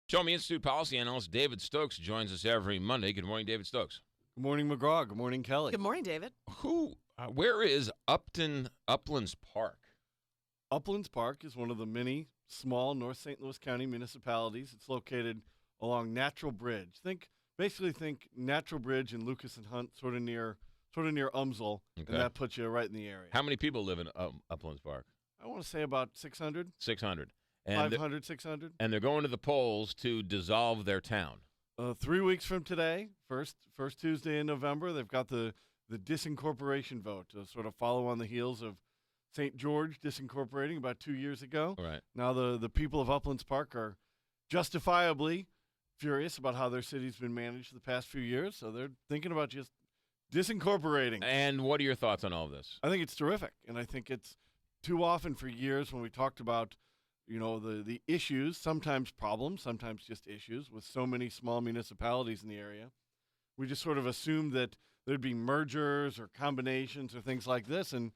Show Me Institute policy analyst David Stokes joins us every Monday. Good morning, David Stokes. Good morning, McGraw. Good morning, Kelly. Good morning, David. Where is Uplands Park? Uplands Park is one of the many small North St. Louis County municipalities. It's located along Natural Bridge. Think Natural Bridge and Lucas and Hunt, sort of near Umsel, Okay. and that puts you right in the area. How many people live in Uplands Park? I want to say about 600, 600. And 500, 600. And they're going to the polls to dissolve their town. 3 weeks from today, first Tuesday in November, they've got the disincorporation vote to sort of follow on the heels of St. George disincorporating about 2 years ago. Right. Now the people of Uplands Park are justifiably furious about how their city's been managed the past few years, so they're thinking about just disincorporating. And what are your thoughts on all of this? I think it's terrific, and I think it's too often for years when we talked about, the issues, sometimes problems, sometimes just issues with so many small municipalities in the area. We just sort of assumed that there'd be mergers or combinations or things like this, and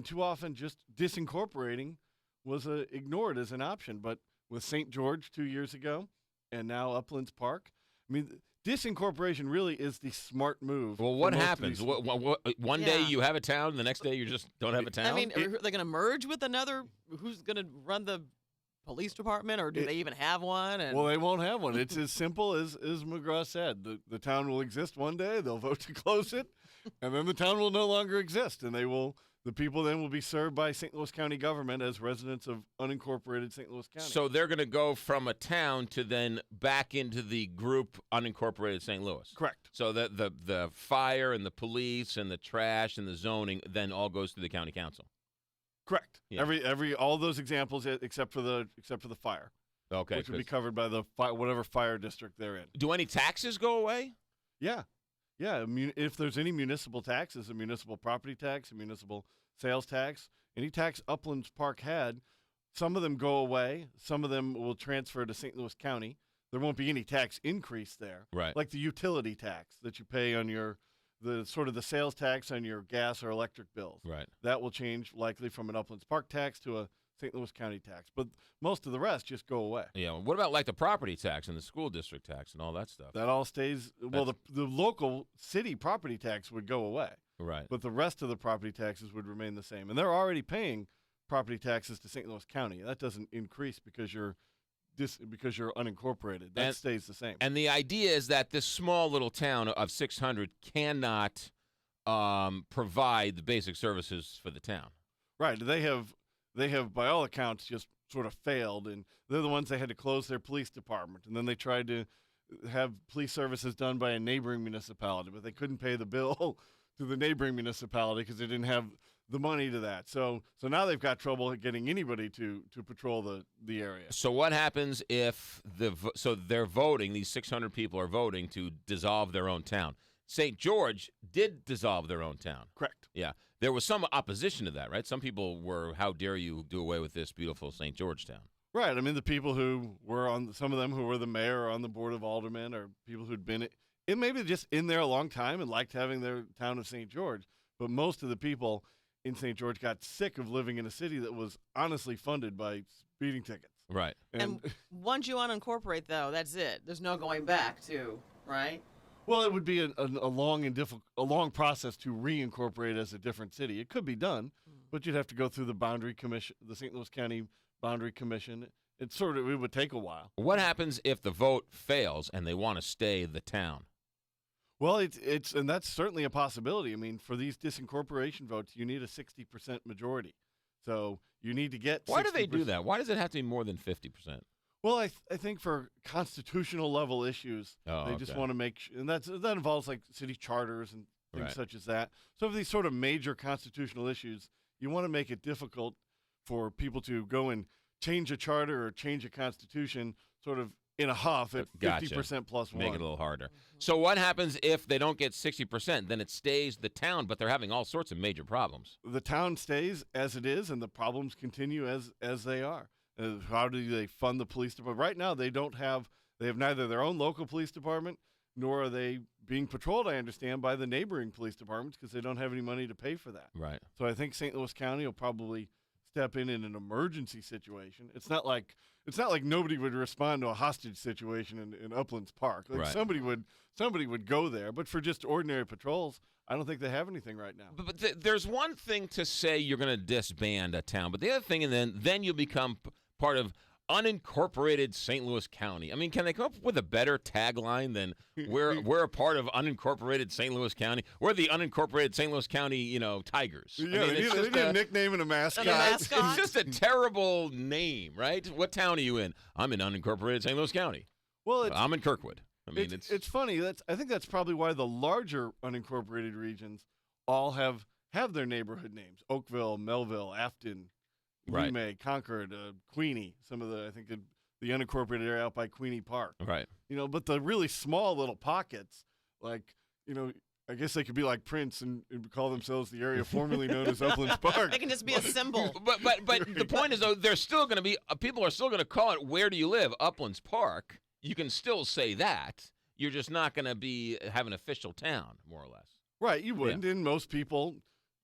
too often just disincorporating was ignored as an option. But with St. George 2 years ago and now Uplands Park, I mean, disincorporation really is the smart move. Well, what happens? One day you have a town, the next day you just don't have a town? I mean, are they going to merge with another? Who's going to run the police department, or do they even have one? Well, they won't have one. It's as simple as McGraw said. The town will exist one day. They'll vote to close it, and then the town will no longer exist, and the people then will be served by St. Louis County government as residents of unincorporated St. Louis County. So they're going to go from a town to then back into the group unincorporated St. Louis. Correct. So that the fire and the police and the trash and the zoning then all goes to the county council. Correct. Yeah. All those examples except for the fire. Okay. Which would be covered by the whatever fire district they're in. Do any taxes go away? Yeah. Yeah, if there's any municipal taxes, a municipal property tax, a municipal sales tax, any tax Uplands Park had, some of them go away. Some of them will transfer to St. Louis County. There won't be any tax increase there. Right. Like the utility tax that you pay on the sales tax on your gas or electric bills. Right. That will change likely from an Uplands Park tax to a St. Louis County tax. But most of the rest just go away. Yeah. What about like the property tax and the school district tax and all that stuff? That all stays. Well, the local city property tax would go away. Right. But the rest of the property taxes would remain the same. And they're already paying property taxes to St. Louis County. That doesn't increase because you're unincorporated. That stays the same. And the idea is that this small little town of 600 cannot provide the basic services for the town. Right. They have, by all accounts, just sort of failed. And they're the ones that had to close their police department. And then they tried to have police services done by a neighboring municipality, but they couldn't pay the bill to the neighboring municipality because they didn't have the money to that. So now they've got trouble getting anybody to patrol the area. So what happens if they're voting, these 600 people are voting to dissolve their own town. St. George did dissolve their own town. Correct. Yeah. There was some opposition to that, right? Some people were, how dare you do away with this beautiful St. George town? Right. I mean, the people who were some of them who were the mayor or on the board of aldermen or people who'd been maybe just in there a long time and liked having their town of St. George. But most of the people in St. George got sick of living in a city that was honestly funded by speeding tickets. Right. And once you unincorporate, though, that's it. There's no going back to, right? Well, it would be a long process to reincorporate as a different city. It could be done, but you'd have to go through the boundary commission, the St. Louis County Boundary Commission. It would take a while. What happens if the vote fails and they want to stay the town? Well, and that's certainly a possibility. I mean, for these disincorporation votes, you need a 60% majority. So you need to get 60%. Why do they do that? Why does it have to be more than 50%? Well, I think for constitutional level issues, they just want to make and that involves like city charters and things such as that. So for these sort of major constitutional issues, you want to make it difficult for people to go and change a charter or change a constitution sort of in a huff at 50% plus one. Make it a little harder. So what happens if they don't get 60%? Then it stays the town, but they're having all sorts of major problems. The town stays as it is, and the problems continue as they are. How do they fund the police department? Right now, they have neither their own local police department, nor are they being patrolled, I understand, by the neighboring police departments because they don't have any money to pay for that. Right. So I think St. Louis County will probably step in an emergency situation. It's not like it's not like nobody would respond to a hostage situation in Uplands Park. Like Right. somebody would go there, but for just ordinary patrols, I don't think they have anything right now. But there's one thing to say you're going to disband a town, but the other thing, and then you become part of unincorporated St. Louis County. I mean, can they come up with a better tagline than we're a part of unincorporated St. Louis County? We're the unincorporated St. Louis County, Tigers. Yeah, I mean, they need a nickname and a mascot. And a mascot? It's just a terrible name, right? What town are you in? I'm in unincorporated St. Louis County. Well, I'm in Kirkwood. I mean, it's funny. I think that's probably why the larger unincorporated regions all have their neighborhood names: Oakville, Melville, Afton, Right. Lemay, Concord, Queenie. Some of the the unincorporated area out by Queenie Park. right. But the really small little pockets, like I guess they could be like Prince and call themselves the area formerly known as Uplands Park. They can just be a symbol. But the point is, though, there's still going to be people are still going to call it. Where do you live? Uplands Park. You can still say that. You're just not going to have an official town, more or less. Right, you wouldn't. And most people,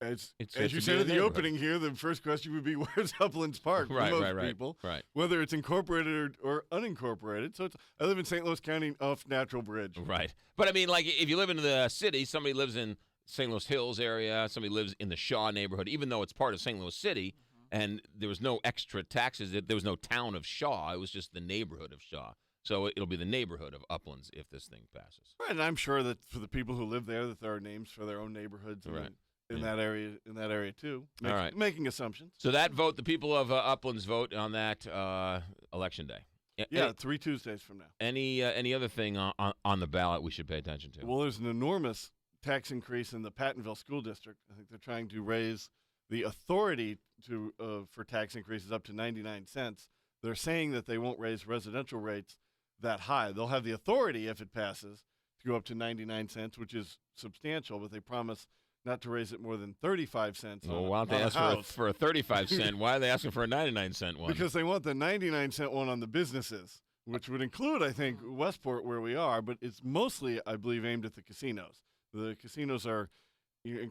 as It's you to said be in a the neighborhood. opening here, the first question would be, where's Uplands Park? For Right, most right. people, Right. whether it's incorporated or unincorporated. So I live in St. Louis County off Natural Bridge. Right. But I mean, like, if you live in the city, somebody lives in St. Louis Hills area, somebody lives in the Shaw neighborhood, even though it's part of St. Louis City, and there was no extra taxes. There was no town of Shaw. It was just the neighborhood of Shaw. So it'll be the neighborhood of Uplands if this thing passes. Right, and I'm sure that for the people who live there, that there are names for their own neighborhoods Right. in that area too. All right. Making assumptions. So that vote, the people of Uplands vote on that election day. Yeah, 3 Tuesdays from now. Any other thing on the ballot we should pay attention to? Well, there's an enormous tax increase in the Pattonville School District. I think they're trying to raise the authority for tax increases up to 99 cents. They're saying that they won't raise residential rates that high. They'll have the authority, if it passes, to go up to 99 cents, which is substantial, but they promise not to raise it more than 35 cents. Well, why don't they ask for a 35 cent? Why are they asking for a 99 cent one? Because they want the 99 cent one on the businesses, which would include, I think, Westport, where we are, but it's mostly, I believe, aimed at the casinos. The casinos are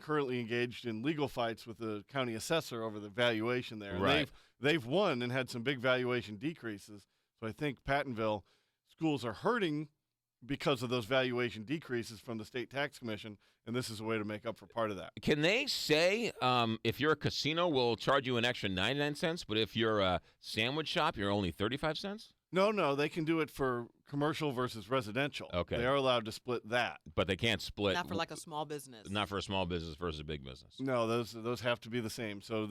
currently engaged in legal fights with the county assessor over the valuation there. Right. They've won and had some big valuation decreases. So I think Pattonville schools are hurting because of those valuation decreases from the state tax commission, and this is a way to make up for part of that. Can they say if you're a casino, we'll charge you an extra 99 cents, but if you're a sandwich shop, you're only 35 cents? No, they can do it for commercial versus residential. Okay. They are allowed to split that. But they can't split. Not for like a small business. Not for a small business versus a big business. No, those have to be the same. So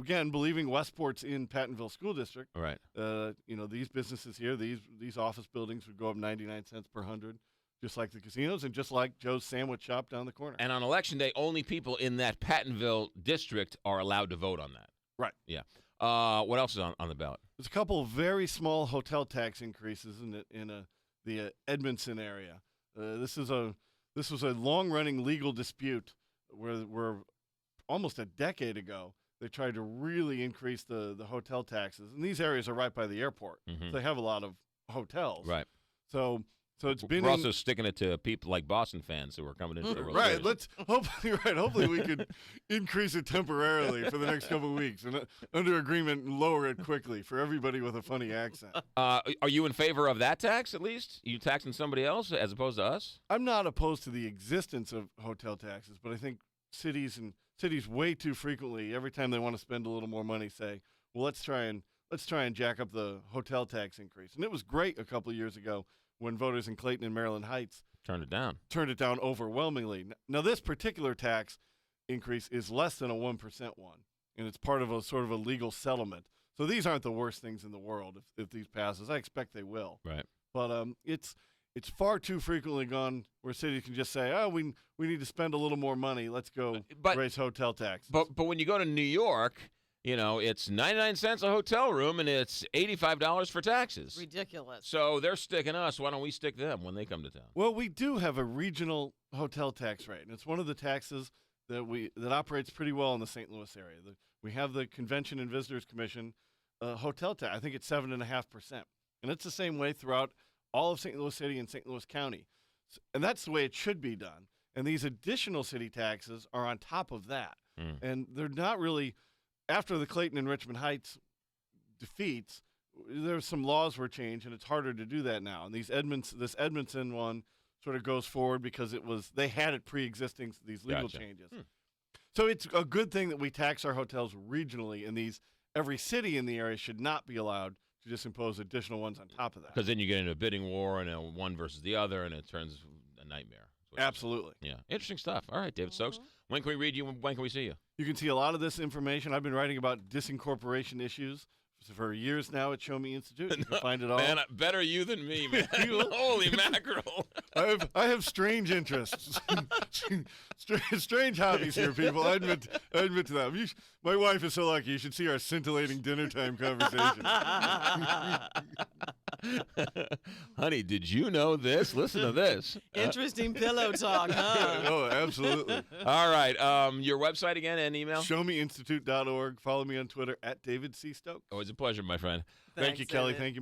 again, believing Westport's in Pattonville School District, Right. these businesses here, these office buildings would go up 99 cents per 100, just like the casinos and just like Joe's Sandwich Shop down the corner. And on election day, only people in that Pattonville district are allowed to vote on that. Right. Yeah. What else is on the ballot? There's a couple of very small hotel tax increases in the Edmondson area. This was a long-running legal dispute where almost a decade ago they tried to really increase the hotel taxes, and these areas are right by the airport, so they have a lot of hotels. Right. So it's been We're also sticking it to people like Boston fans who are coming into the right. Hopefully we could increase it temporarily for the next couple of weeks, and under agreement, lower it quickly for everybody with a funny accent. Are you in favor of that tax at least? You taxing somebody else as opposed to us? I'm not opposed to the existence of hotel taxes, but I think cities way too frequently, every time they want to spend a little more money, say, well, let's try and jack up the hotel tax increase. And it was great a couple of years ago when voters in Clayton and Maryland Heights Turned it down. turned it down overwhelmingly. Now, this particular tax increase is less than a 1% one, and it's part of a sort of a legal settlement. So these aren't the worst things in the world if these passes. I expect they will. Right. But it's far too frequently gone where cities can just say, oh, we need to spend a little more money. Let's go raise hotel taxes. But when you go to New York, it's 99 cents a hotel room and it's $85 for taxes. Ridiculous. So they're sticking us. Why don't we stick them when they come to town? Well, we do have a regional hotel tax rate, and it's one of the taxes that operates pretty well in the St. Louis area. We have the Convention and Visitors Commission hotel tax. I think it's 7.5%, and it's the same way throughout all of St. Louis City and St. Louis County, and that's the way it should be done. And these additional city taxes are on top of that, and they're not really. After the Clayton and Richmond Heights defeats, there's some laws were changed, and it's harder to do that now. And this Edmondson one sort of goes forward because they had it pre-existing these legal changes. So it's a good thing that we tax our hotels regionally, and every city in the area should not be allowed to just impose additional ones on top of that. Because then you get into a bidding war and one versus the other, and it turns a nightmare. Absolutely. Yeah. Interesting stuff. All right, David Stokes. When can we read you? When can we see you? You can see a lot of this information. I've been writing about disincorporation issues for years now at Show Me Institute. You can find it all. Man, better you than me, man. Holy mackerel. I have strange interests. Strange hobbies here, people. I admit to that. My wife is so lucky. You should see our scintillating dinner time conversation. Honey, did you know this? Listen to this. Interesting pillow talk, huh? Oh, absolutely. All right. Your website again and email? ShowMeInstitute.org. Follow me on Twitter at David C. Stokes. Always a pleasure, my friend. Thank you, Thanks, Kelly. David. Thank you,